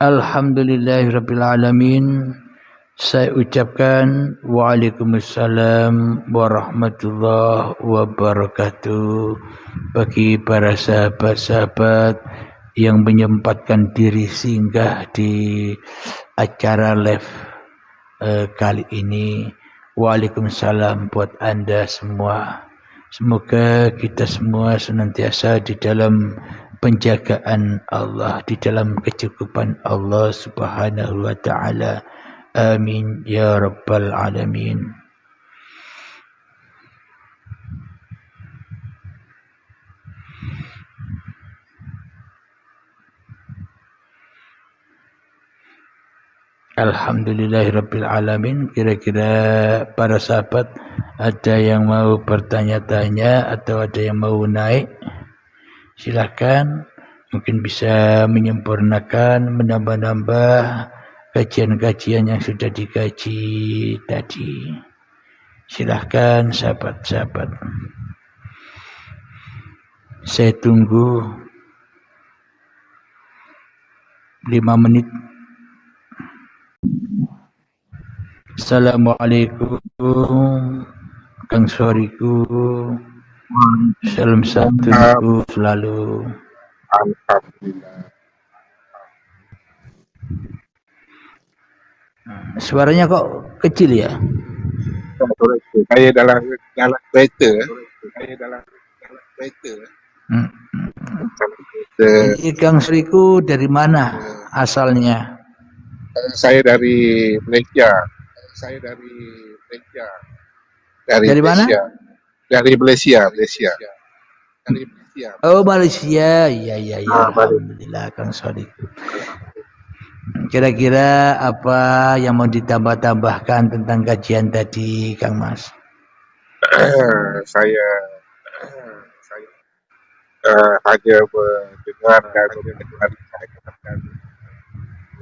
Alhamdulillahirabbil alamin. Saya ucapkan Waalaikumsalam warahmatullahi wabarakatuh bagi para sahabat-sahabat yang menyempatkan diri singgah di acara live kali ini. Waalaikumsalam buat Anda semua. Semoga kita semua senantiasa di dalam penjagaan Allah, di dalam kecukupan Allah Subhanahu wa taala. Amin ya rabbal alamin. Alhamdulillahirabbil alamin. Kira-kira para sahabat ada yang mau bertanya-tanya atau ada yang mau naik? Silakan, mungkin bisa menyempurnakan, menambah-nambah kajian-kajian yang sudah dikaji tadi. Silahkan sahabat-sahabat. Saya tunggu 5 menit. Assalamualaikum Kang Soriku. Salam satu selalu. Alhamdulillah. Suaranya kok kecil ya? Saya dalam kereta. Kang Sriku dari mana asalnya? Saya dari Malaysia. Dari mana? Dari Malaysia. Oh, Malaysia. Iya. Alhamdulillah Kang Sriku. Kira-kira apa yang mau ditambah-tambahkan tentang kajian tadi, Kang Mas? Saya hanya mendengar dan mendengarkan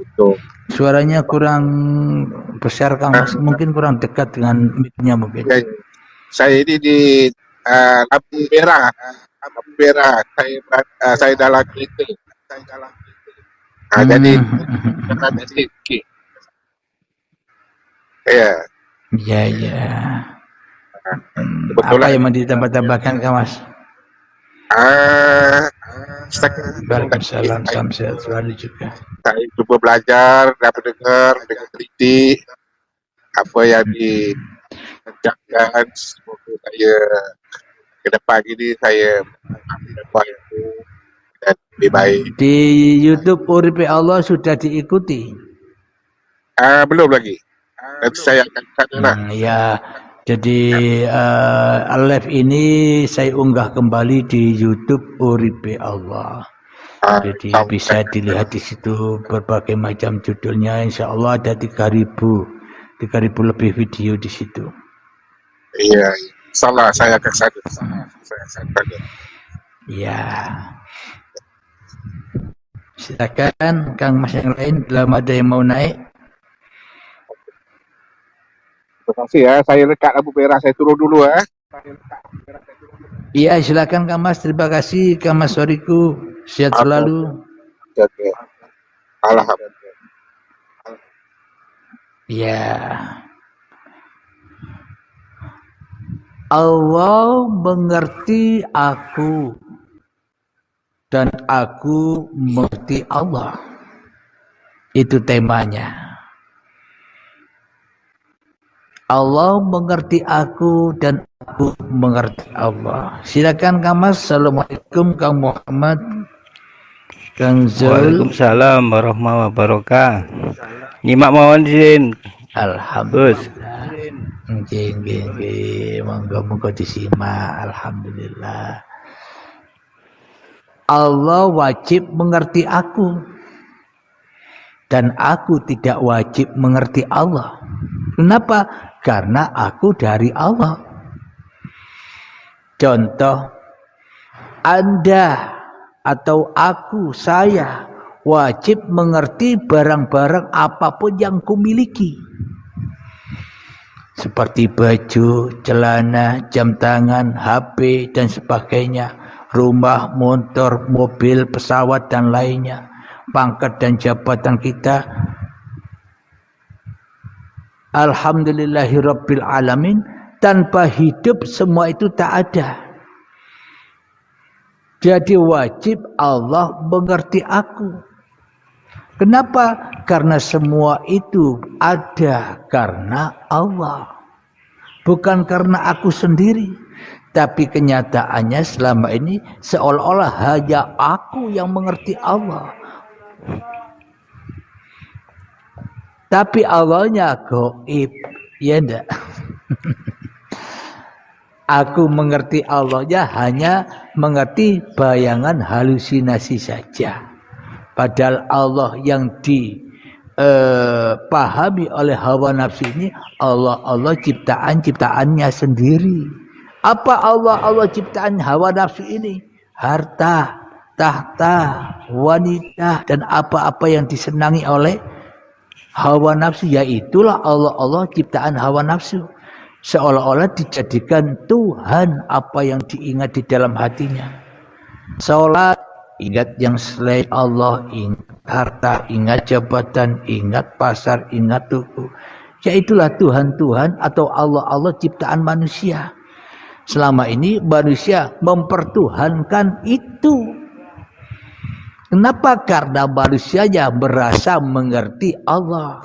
untuk suaranya kurang besar, Kang Mas. Mungkin kurang dekat dengan mic-nya mungkin. Saya ini di lampu merah. Saya dalam kereta. Jadi sedikit. Ya. Apa yang mau ditambah-tambahkan, Kang Mas? Waalaikumsalam, salam sehat selalu juga. Saya coba belajar dan mendengar dengan teliti apa yang dikerjakan. Semoga saya ke depan ini saya dapat dan lebih baik. Di YouTube Uripe Allah sudah diikuti? Belum lagi. Nanti saya akan sana. Ya, jadi live ini saya unggah kembali di YouTube Uripe Allah. Jadi bisa dilihat di situ berbagai macam judulnya. Insya Allah ada 3.000 lebih video di situ. Iya, salah saya akan sana. Ya. Silakan Kang Mas yang lain, belum ada yang mau naik. Terima kasih ya, saya lekat lampu merah, saya turun dulu ya. Iya, silakan Kang Mas. Terima kasih Kang Mas Soriku. Sehat selalu. Oke. Alhamdulillah. Ya. Allah mengerti aku dan aku mengerti Allah. Itu temanya. Allah mengerti aku dan aku mengerti Allah. Silakan Kang Mas. Assalamualaikum Kang Muhammad. Kang Zul. Waalaikumsalam warahmatullahi wabarakatuh. Nyimak mawon izin. Alhamdulillah. Nggih. Monggo disimak. Alhamdulillah. Allah wajib mengerti aku dan aku tidak wajib mengerti Allah. Kenapa? Karena aku dari Allah. Contoh, Anda atau aku, saya wajib mengerti barang-barang apapun yang kumiliki. Seperti baju, celana, jam tangan, HP, dan sebagainya. Rumah, motor, mobil, pesawat, dan lainnya. pangkat dan jabatan kita. Alhamdulillahirabbil alamin. Tanpa hidup semua itu tak ada. Jadi wajib Allah mengerti aku. Kenapa? Karena semua itu ada karena Allah. Bukan karena aku sendiri. Tapi kenyataannya selama ini seolah-olah hanya aku yang mengerti Allah. Tapi Allahnya gaib. Ya enggak? Aku mengerti Allahnya hanya mengerti bayangan halusinasi saja. Padahal Allah yang dipahami oleh hawa nafsu ini Allah ciptaan-ciptaannya sendiri. Apa Allah ciptaan hawa nafsu ini? Harta, tahta, wanita dan apa-apa yang disenangi oleh hawa nafsu, yaitulah Allah ciptaan hawa nafsu. Seolah-olah dijadikan Tuhan apa yang diingat di dalam hatinya. Salat, ingat yang selain Allah, ingat harta, ingat jabatan, ingat pasar, ingat tuku. Ya itulah Tuhan-Tuhan atau Allah ciptaan manusia. Selama ini manusia mempertuhankan itu. Kenapa? Karena manusianya merasa mengerti Allah.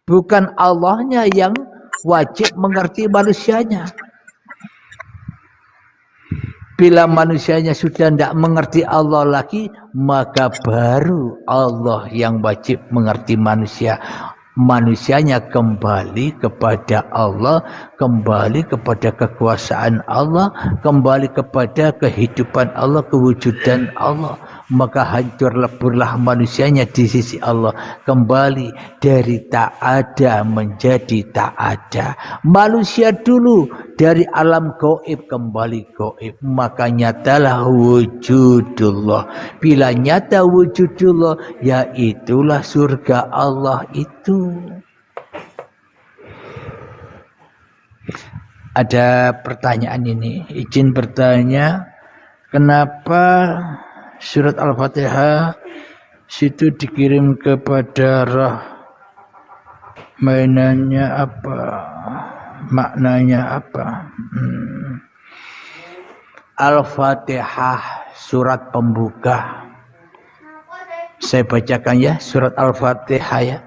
Bukan Allahnya yang wajib mengerti manusianya. Bila manusianya sudah tidak mengerti Allah lagi, maka baru Allah yang wajib mengerti manusia. Manusianya kembali kepada Allah, kembali kepada kekuasaan Allah, kembali kepada kehidupan Allah, kewujudan Allah. Maka hancur leburlah manusianya di sisi Allah, kembali dari tak ada menjadi tak ada. Manusia dulu dari alam gaib kembali gaib, maka nyatalah wujudullah. Bila nyata wujudullah, ya itulah surga Allah itu. Ada pertanyaan ini, izin bertanya, kenapa surat Al-Fatihah situ dikirim kepada roh? Mainannya apa? Maknanya apa? Al-Fatihah surat pembuka. Saya bacakan ya surat Al-Fatihah ya.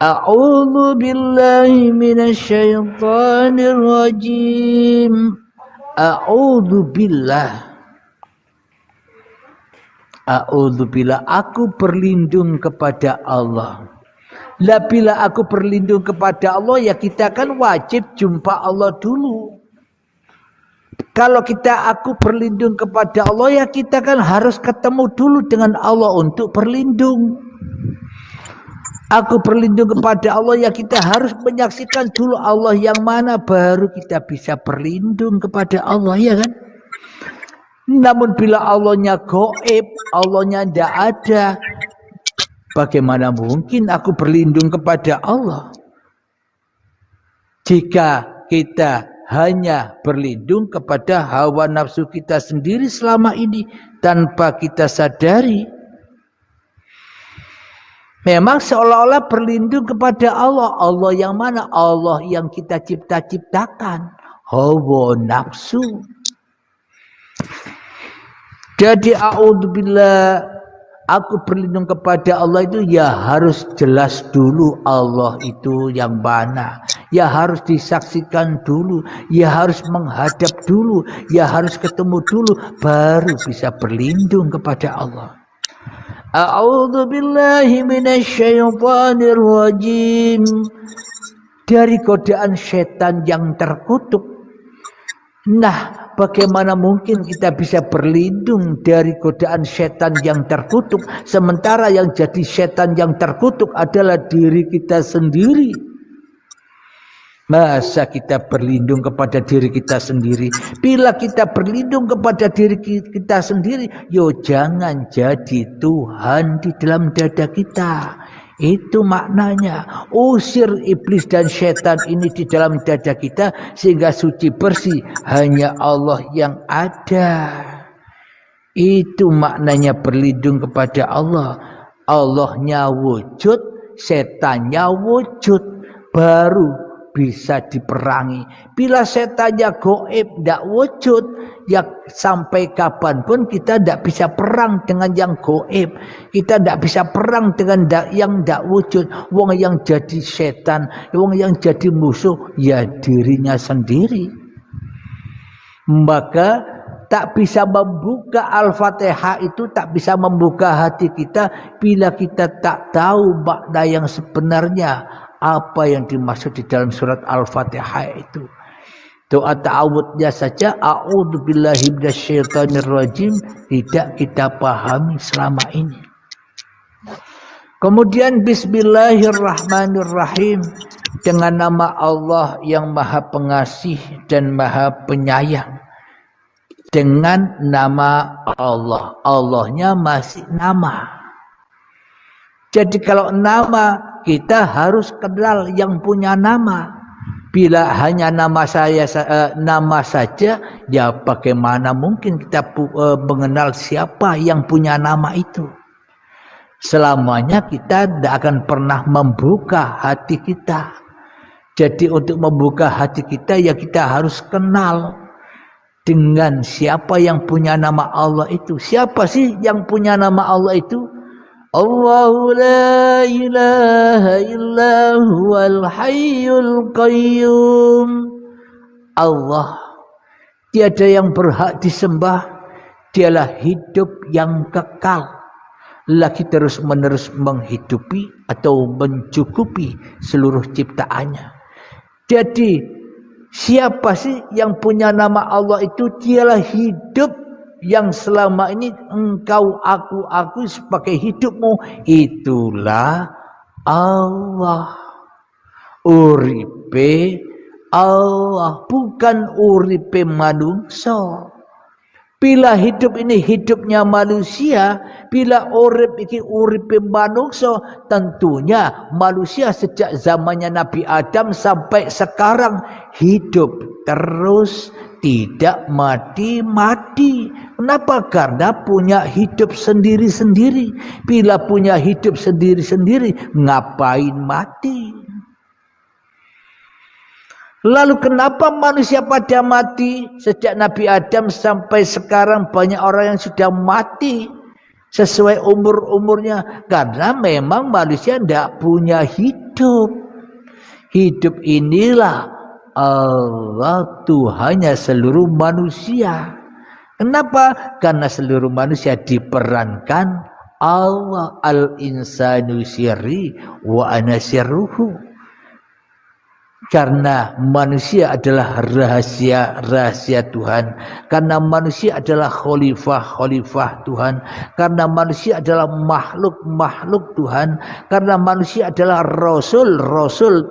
A'udzu billahi minasyaitonir rajim. A'udzu billah. A'udzubillah, aku berlindung kepada Allah. Lah bila aku berlindung kepada Allah, ya kita kan wajib jumpa Allah dulu. Kalau aku berlindung kepada Allah, ya kita kan harus ketemu dulu dengan Allah untuk berlindung. Aku berlindung kepada Allah, ya kita harus menyaksikan dulu Allah yang mana, baru kita bisa berlindung kepada Allah, ya kan? Namun bila Allahnya gaib, Allahnya tidak ada, bagaimana mungkin aku berlindung kepada Allah? Jika kita hanya berlindung kepada hawa nafsu kita sendiri selama ini tanpa kita sadari, memang seolah-olah berlindung kepada Allah. Allah yang mana? Allah yang kita ciptakan. Hawa nafsu. Jadi a'udzubillah, aku berlindung kepada Allah itu ya harus jelas dulu Allah itu yang mana. Ya harus disaksikan dulu, ya harus menghadap dulu, ya harus ketemu dulu, baru bisa berlindung kepada Allah. A'udzubillahi minasyaitonir rajim. Dari godaan setan yang terkutuk. Nah, bagaimana mungkin kita bisa berlindung dari godaan setan yang terkutuk, sementara yang jadi setan yang terkutuk adalah diri kita sendiri? Masa kita berlindung kepada diri kita sendiri? Bila kita berlindung kepada diri kita sendiri, yo jangan jadi Tuhan di dalam dada kita. Itu maknanya. Usir iblis dan setan ini di dalam dada kita sehingga suci bersih hanya Allah yang ada. Itu maknanya berlindung kepada Allah. Allahnya wujud, setannya wujud, baru bisa diperangi. Bila setannya goib, tidak wujud, ya sampai kapanpun kita tidak bisa perang dengan yang goib. Kita tidak bisa perang dengan yang tidak wujud. Wong yang jadi setan, wong yang jadi musuh, ya dirinya sendiri. Maka tak bisa membuka Al-Fatihah itu, tak bisa membuka hati kita bila kita tak tahu makna yang sebenarnya, apa yang dimaksud di dalam surat Al-Fatihah itu. Doa ta'awudnya saja, a'udzubillahi minasyaitonirrajim, tidak kita pahami selama ini. Kemudian bismillahirrahmanirrahim, dengan nama Allah yang Maha Pengasih dan Maha Penyayang. Dengan nama Allah, Allahnya masih nama. Jadi kalau nama, kita harus kenal yang punya nama. Bila hanya nama nama saja, ya bagaimana mungkin kita mengenal siapa yang punya nama itu? Selamanya kita tidak akan pernah membuka hati kita. Jadi untuk membuka hati kita, ya kita harus kenal dengan siapa yang punya nama Allah itu. Siapa sih yang punya nama Allah itu? Allahu la ilaha illa huwal hayyul qayyum. Allah, tiada yang berhak disembah, dialah hidup yang kekal, lagi terus menerus menghidupi atau mencukupi seluruh ciptaannya. Jadi siapa sih yang punya nama Allah itu? Dialah hidup yang selama ini engkau aku sebagai hidupmu. Itulah Allah. Uripe Allah, bukan uripe manungsa. Bila hidup ini hidupnya manusia, bila urip ini uripe manungsa, tentunya manusia sejak zamannya Nabi Adam sampai sekarang hidup terus, tidak mati-mati. Kenapa? Karena punya hidup sendiri-sendiri. Bila punya hidup sendiri-sendiri, ngapain mati? Lalu kenapa manusia pada mati? Sejak Nabi Adam sampai sekarang banyak orang yang sudah mati sesuai umur-umurnya. Karena memang manusia tidak punya hidup. Hidup inilah Allah, Tuhannya seluruh manusia. Kenapa? Karena seluruh manusia diperankan Allah. Al-insanu sirri wa ana sirruhu. Karena manusia adalah rahasia Tuhan. Karena manusia adalah khalifah Tuhan. Karena manusia adalah makhluk Tuhan. Karena manusia adalah rasul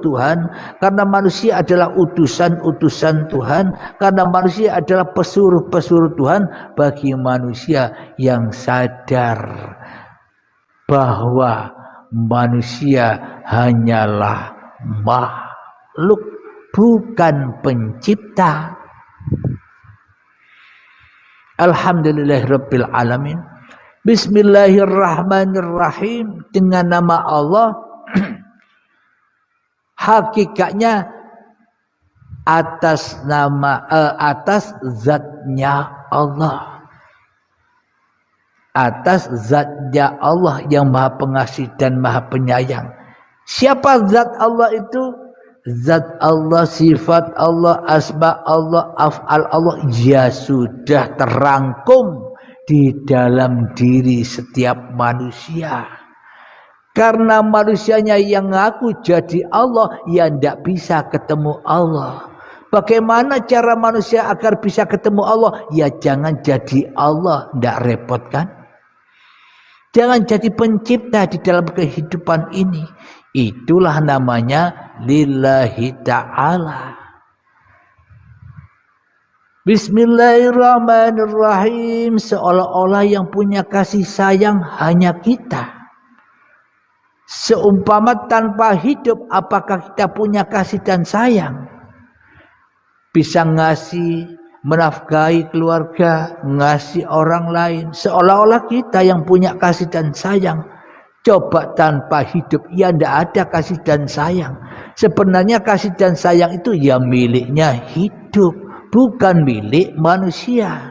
Tuhan. Karena manusia adalah utusan Tuhan. Karena manusia adalah pesuruh Tuhan bagi manusia yang sadar bahwa manusia hanyalah makhluk, bukan pencipta. Alhamdulillahirabbil alamin. Bismillahirrahmanirrahim, dengan nama Allah. Hakikatnya atas zatnya Allah. Atas zatnya Allah yang Maha Pengasih dan Maha Penyayang. Siapa zat Allah itu? Zat Allah, sifat Allah, asma Allah, af'al Allah, ya sudah terangkum di dalam diri setiap manusia. Karena manusianya yang ngaku jadi Allah, ya tidak bisa ketemu Allah. Bagaimana cara manusia agar bisa ketemu Allah? Ya jangan jadi Allah, tidak repot kan? Jangan jadi pencipta di dalam kehidupan ini. Itulah namanya lillahi ta'ala. Bismillahirrahmanirrahim. Seolah-olah yang punya kasih sayang hanya kita. Seumpama tanpa hidup, apakah kita punya kasih dan sayang? Bisa ngasih menafkahi keluarga, ngasih orang lain, seolah-olah kita yang punya kasih dan sayang. Coba tanpa hidup, ya tidak ada kasih dan sayang. Sebenarnya kasih dan sayang itu ya miliknya hidup, bukan milik manusia.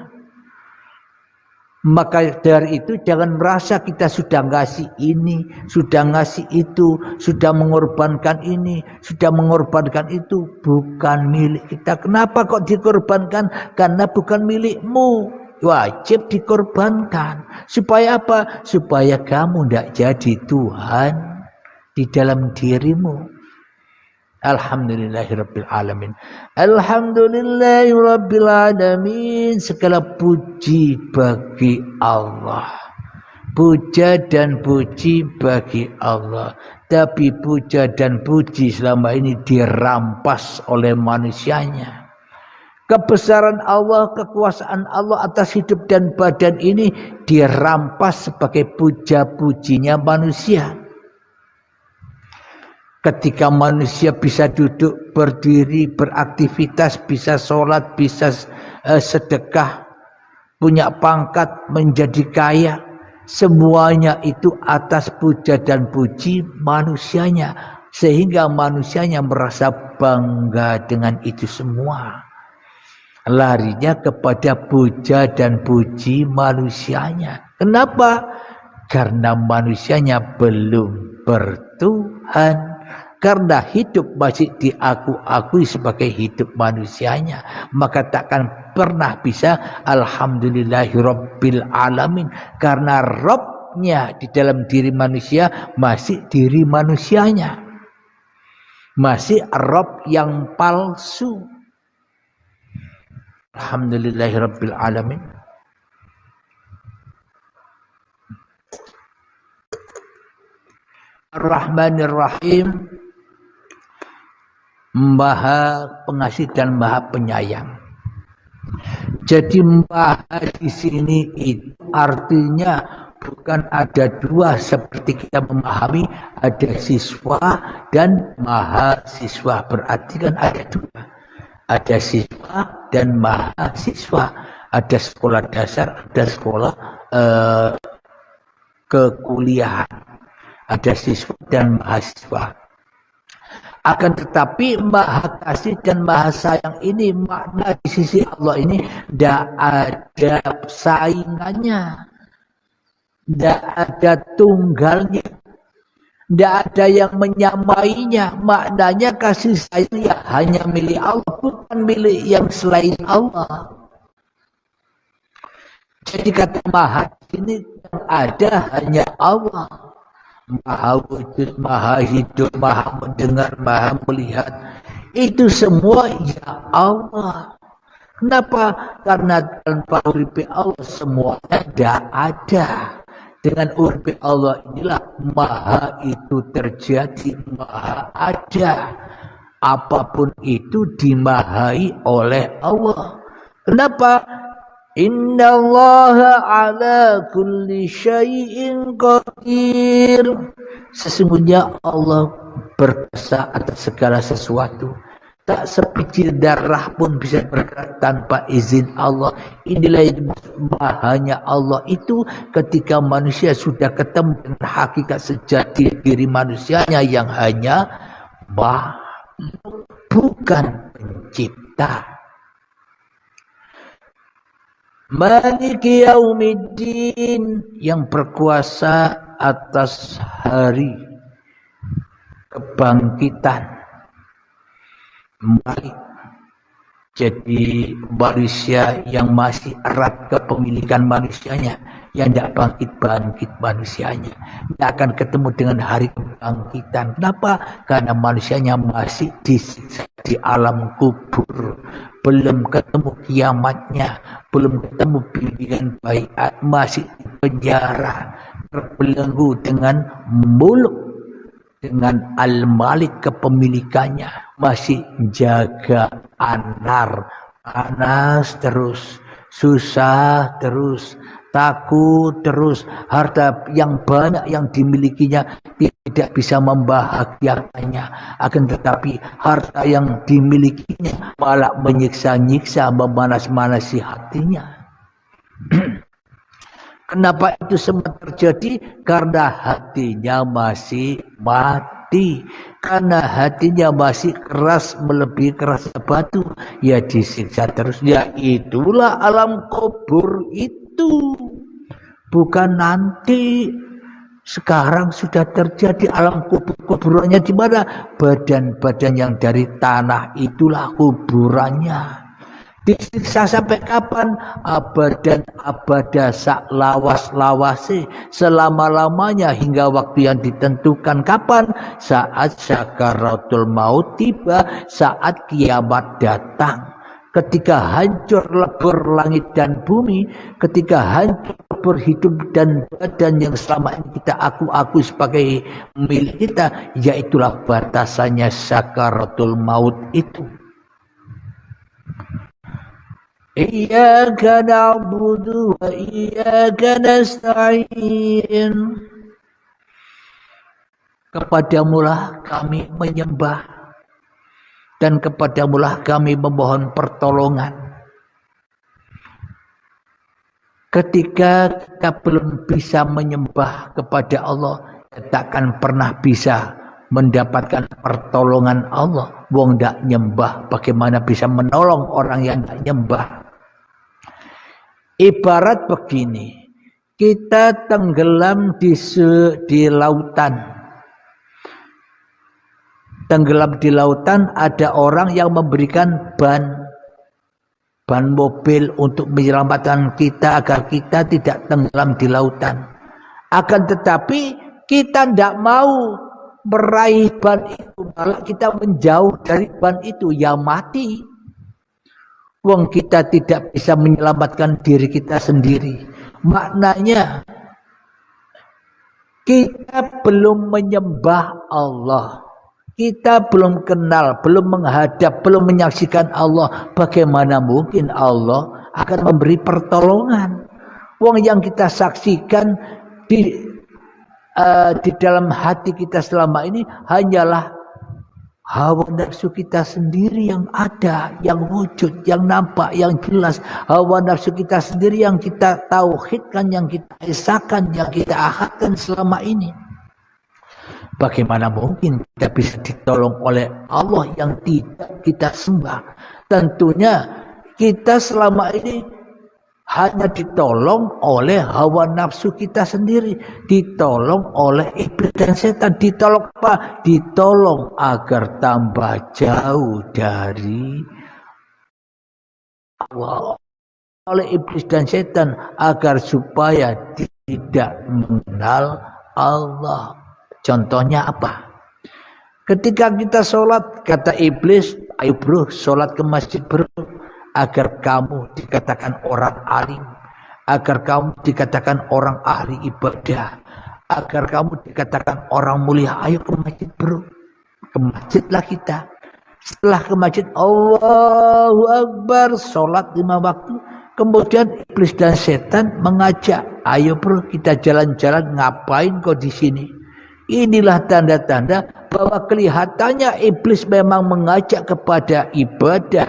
Maka dari itu jangan merasa kita sudah ngasih ini, sudah ngasih itu, sudah mengorbankan ini, sudah mengorbankan itu. Bukan milik kita. Kenapa kok dikorbankan? Karena bukan milikmu. Wajib dikorbankan. Supaya apa? Supaya kamu tidak jadi Tuhan di dalam dirimu. Alhamdulillahirabbil alamin. Alhamdulillahirabbil alamin. Segala puji bagi Allah. Puja dan puji bagi Allah. Tapi puja dan puji selama ini dirampas oleh manusianya. Kebesaran Allah, kekuasaan Allah atas hidup dan badan ini dirampas sebagai puja-pujinya manusia. Ketika manusia bisa duduk, berdiri, beraktivitas, bisa sholat, bisa sedekah, punya pangkat, menjadi kaya, semuanya itu atas puja dan puji manusianya. Sehingga manusianya merasa bangga dengan itu semua. Larinya kepada puja dan puji manusianya. Kenapa? Karena manusianya belum bertuhan. Karena hidup masih diakui sebagai hidup manusianya, maka takkan pernah bisa alhamdulillahirabbil alamin, karena Rabbnya di dalam diri manusia masih diri manusianya, masih Rabb yang palsu. Alhamdulillahirabbil alamin. Ar-Rahmanir Rahim, Maha Pengasih dan Maha Penyayang. Jadi Maha di sini itu artinya bukan ada dua seperti kita memahami ada siswa dan mahasiswa. Berarti kan ada dua. Ada siswa dan mahasiswa. Ada sekolah dasar, ada sekolah kekuliahan. Ada siswa dan mahasiswa. Akan tetapi Maha Kasih dan Maha Sayang ini makna di sisi Allah ini tidak ada saingannya, tidak ada tunggalnya, tidak ada yang menyamainya. Maknanya kasih sayang ya hanya milik Allah, bukan milik yang selain Allah. Jadi kata Maha ini yang ada hanya Allah. Maha wujud, maha hidup, maha mendengar, maha melihat. Itu semua ya Allah. Kenapa? Karena tanpa uripe Allah semuanya tidak ada. Dengan uripe Allah inilah maha itu terjadi, maha ada. Apapun itu dimahai oleh Allah. Kenapa? Innallaha ala kulli syai'in qadir. Sesungguhnya Allah berkuasa atas segala sesuatu. Tak sebiji darah pun bisa bergerak tanpa izin Allah. Inilah yang mahanya Allah itu ketika manusia sudah ketemu dengan hakikat sejati diri manusianya yang hanya makhluk, bukan pencipta. Maliki yaumiddin, yang berkuasa atas hari kebangkitan. Malik, jadi manusia yang masih erat kepemilikan manusianya, yang tidak bangkit manusianya, tidak akan ketemu dengan hari kebangkitan. Kenapa? Karena manusianya masih disiksa di alam kubur, belum ketemu kiamatnya, belum ketemu pilihan baik, masih di penjara, terbelenggu dengan muluk, dengan Al-Malik kepemilikannya, masih jaga anar, panas terus, susah terus, takut terus, harta yang banyak yang dimilikinya tidak bisa membahagiakannya, akan tetapi harta yang dimilikinya malah menyiksa-nyiksa, memanas-manasi hatinya. Kenapa itu semua terjadi? Karena hatinya masih mati. Karena hatinya masih keras, melebihi keras batu, ya disiksa terus. Ya itulah alam kubur itu. Bukan nanti. Sekarang sudah terjadi alam kubur. Kuburannya di mana? Badan-badan yang dari tanah itulah kuburannya. Disiksa sampai kapan? Abadan abada sak lawas-lawase, selama-lamanya hingga waktu yang ditentukan. Kapan? Saat sakaratul maut tiba, saat kiamat datang. Ketika hancur lebur langit dan bumi, ketika hancur lebur hidup dan badan yang selama ini kita aku sebagai milik kita, yaitulah batasannya sakaratul maut itu. Iyyaka na'budu wa iyyaka nasta'in. Kepadamulah kami menyembah dan kepadamulah kami memohon pertolongan. Ketika kita belum bisa menyembah kepada Allah, kita akan pernah bisa mendapatkan pertolongan Allah. Wong ndak nyembah, bagaimana bisa menolong orang yang ndak nyembah? Ibarat begini, kita tenggelam di lautan. Tenggelam di lautan, ada orang yang memberikan ban mobil untuk menyelamatkan kita agar kita tidak tenggelam di lautan. Akan tetapi kita tidak mau meraih ban itu, malah kita menjauh dari ban itu, ya mati. Wong kita tidak bisa menyelamatkan diri kita sendiri. Maknanya kita belum menyembah Allah. Kita belum kenal, belum menghadap, belum menyaksikan Allah. Bagaimana mungkin Allah akan memberi pertolongan? Wong yang kita saksikan di dalam hati kita selama ini hanyalah hawa nafsu kita sendiri yang ada, yang wujud, yang nampak, yang jelas. Hawa nafsu kita sendiri yang kita tauhidkan, yang kita esakan, yang kita ahadkan selama ini. Bagaimana mungkin kita bisa ditolong oleh Allah yang tidak kita sembah? Tentunya kita selama ini hanya ditolong oleh hawa nafsu kita sendiri, ditolong oleh iblis dan setan. Ditolong apa? Ditolong agar tambah jauh dari Allah oleh iblis dan setan, agar supaya tidak mengenal Allah. Contohnya apa? Ketika kita sholat, kata iblis, ayo bro, sholat ke masjid bro, agar kamu dikatakan orang alim, agar kamu dikatakan orang ahli ibadah, agar kamu dikatakan orang mulia. Ayo ke masjid bro. Ke masjidlah kita. Setelah ke masjid, Allahu Akbar, sholat 5 waktu. Kemudian iblis dan setan mengajak, ayo bro kita jalan-jalan, ngapain kau di sini? Inilah tanda-tanda bahwa kelihatannya iblis memang mengajak kepada ibadah,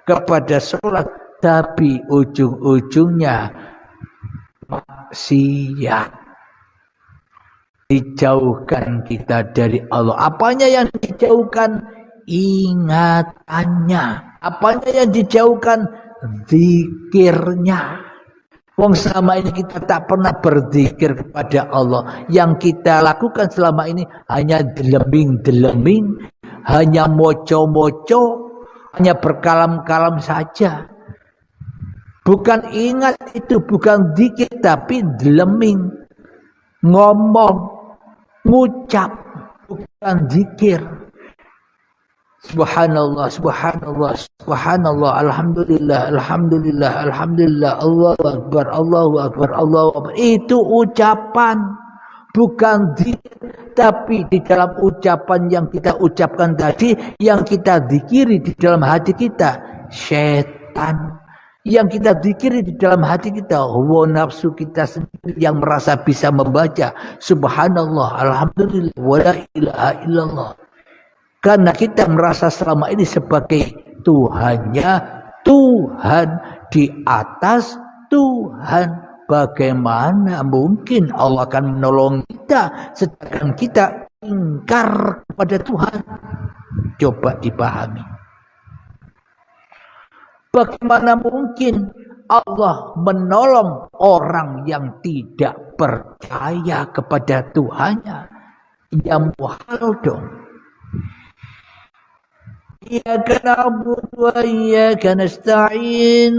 kepada sholat, tapi ujung-ujungnya maksiat. Dijauhkan kita dari Allah. Apanya yang dijauhkan? Ingatannya. Apanya yang dijauhkan? Zikirnya. Wong selama ini kita tak pernah berzikir kepada Allah. Yang kita lakukan selama ini hanya deleming-deleming, hanya moco-moco, hanya berkalam-kalam saja. Bukan ingat itu, bukan zikir, tapi deleming, ngomong, ngucap, bukan zikir. Subhanallah, subhanallah, subhanallah, alhamdulillah, alhamdulillah, alhamdulillah, Allahu Akbar, Allahu Akbar, Allahu Akbar. Itu ucapan, bukan zikir. Tapi di dalam ucapan yang kita ucapkan tadi, yang kita zikiri di dalam hati kita, setan Yang kita zikiri di dalam hati kita, hawa nafsu kita sendiri yang merasa bisa membaca subhanallah, alhamdulillah, wala ilaha illallah. Karena kita merasa selama ini sebagai Tuhannya, Tuhan di atas Tuhan. Bagaimana mungkin Allah akan menolong kita sedangkan kita ingkar kepada Tuhan? Coba dipahami. Bagaimana mungkin Allah menolong orang yang tidak percaya kepada Tuhannya? Ya muhal dong. Iyyaka na'budu wa iyyaka nasta'in.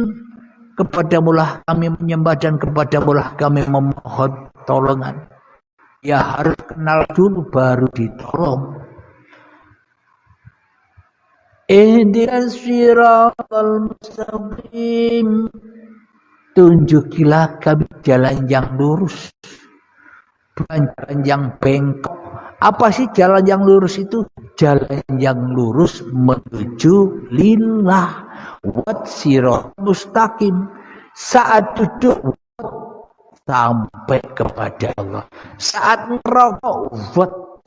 Kepadamulah kami menyembah dan kepadamulah kami memohon tolongan. Ya harus kenal dulu baru ditolong. Ihdinas siratal mustaqim. Tunjukilah kami jalan yang lurus, bukan jalan yang bengkok. Apa sih jalan yang lurus itu? Jalan yang lurus menuju lillah. Wat siratal mustaqim. Saat duduk sampai kepada Allah. Saat merokok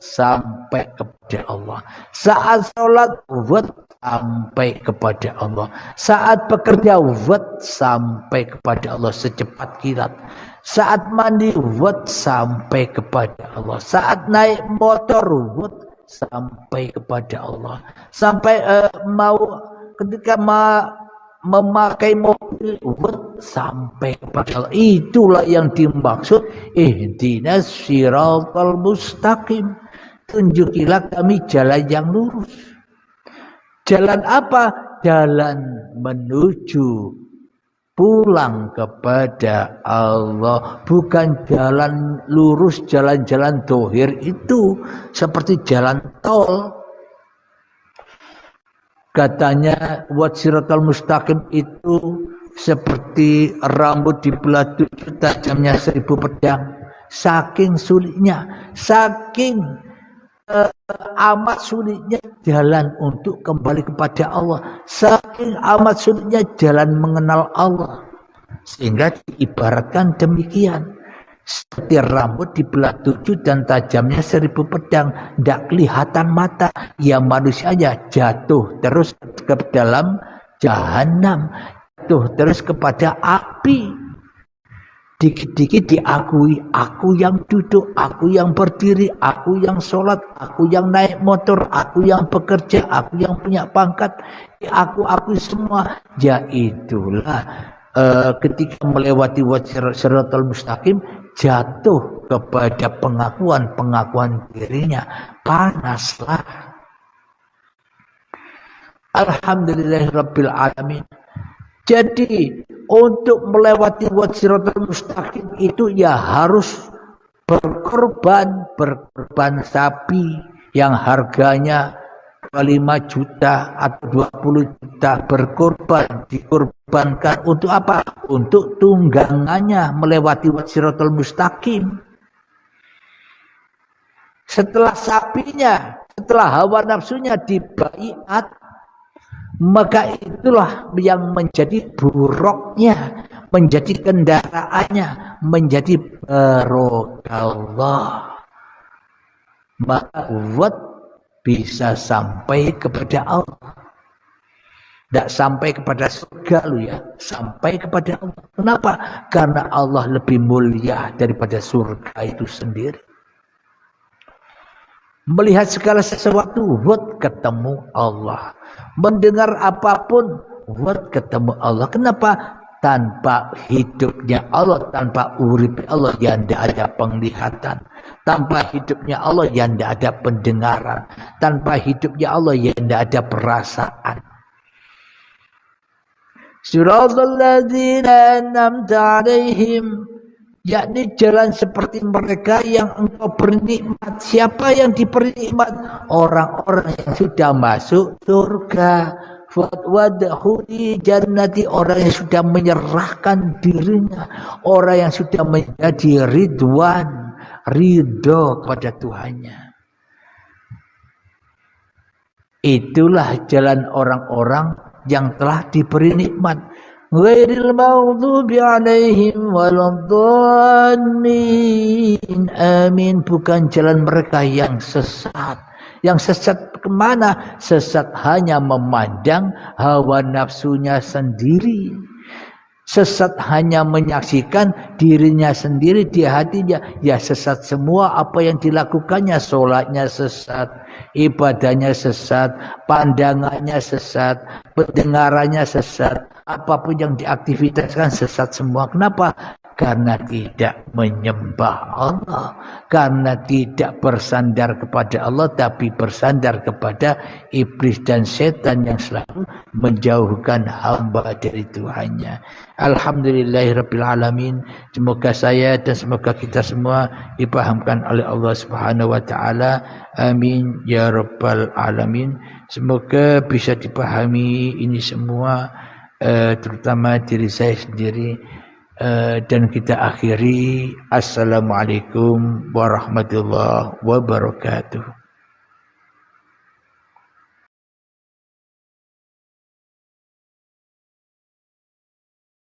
sampai kepada Allah. Saat sholat sampai kepada Allah. Saat bekerja sampai kepada Allah secepat kilat. Saat mandi sampai kepada Allah. Saat naik motor sampai kepada Allah. Sampai ketika memakai mobil sampai kepada Allah. Itulah yang dimaksud ihdinas siratal mustaqim. Tunjukilah kami jalan yang lurus. Jalan apa? Jalan menuju pulang kepada Allah. Bukan jalan lurus, jalan-jalan dohir itu seperti jalan tol. Katanya wat siratal mustaqim itu seperti rambut dibelah 7 tajamnya 1000 pedang. Saking sulitnya, saking amat sulitnya jalan untuk kembali kepada Allah. Saking amat sulitnya jalan mengenal Allah. Sehingga diibaratkan demikian. Seperti rambut dibelah 7 dan tajamnya 1000 pedang. Tidak kelihatan mata. Ya manusianya jatuh terus ke dalam jahanam. Jatuh terus kepada api. Dikit-dikit diakui, aku yang duduk, aku yang berdiri, aku yang sholat, aku yang naik motor, aku yang bekerja, aku yang punya pangkat, aku semua. Ya itulah ketika melewati siratal mustaqim jatuh kepada pengakuan dirinya, panaslah. Alhamdulillahirabbil alamin. Jadi untuk melewati siratal mustaqim itu ya harus berkorban sapi yang harganya 25 juta atau 20 juta dikorbankan untuk apa? Untuk tunggangannya melewati siratal mustaqim. Setelah sapinya, setelah hawa nafsunya dibaiat, maka itulah yang menjadi buruknya, menjadi kendaraannya, menjadi barokah. Maka bisa sampai kepada Allah. Tidak sampai kepada surga lu ya, sampai kepada Allah. Kenapa? Karena Allah lebih mulia daripada surga itu sendiri. Melihat segala sesuatu, ketemu Allah. Mendengar apapun, ketemu Allah. Kenapa? Tanpa hidupnya Allah, tanpa urip Allah, yang tidak ada penglihatan. Tanpa hidupnya Allah, yang tidak ada pendengaran. Tanpa hidupnya Allah, yang tidak ada perasaan. Siratal ladzina an'amta 'alaihim, yakni jalan seperti mereka yang engkau beri nikmat. Siapa yang diberi nikmat? Orang-orang yang sudah masuk surga. Wadkhuli jannati, orang yang sudah menyerahkan dirinya, orang yang sudah menjadi ridwan, ridho kepada Tuhannya. Itulah jalan orang-orang yang telah diberi nikmat. ghairil maghdubi alaihim waladdallin. Amin. Bukan jalan mereka yang sesat. Yang sesat kemana? Sesat hanya memandang hawa nafsunya sendiri. Sesat hanya menyaksikan dirinya sendiri di hatinya. Ya sesat semua apa yang dilakukannya. Sholatnya sesat, ibadahnya sesat, pandangannya sesat, pendengarannya sesat. Apapun yang diaktivitaskan sesat semua. Kenapa? Karena tidak menyembah Allah, karena tidak bersandar kepada Allah, tapi bersandar kepada iblis dan setan yang selalu menjauhkan hamba dari Tuhannya. Alhamdulillahirabbil alamin. Semoga saya dan semoga kita semua dipahamkan oleh Allah Subhanahu wa taala. Amin ya rabbal alamin. Semoga bisa dipahami ini semua, terutama diri saya sendiri. Dan kita akhiri. Assalamualaikum warahmatullahi wabarakatuh.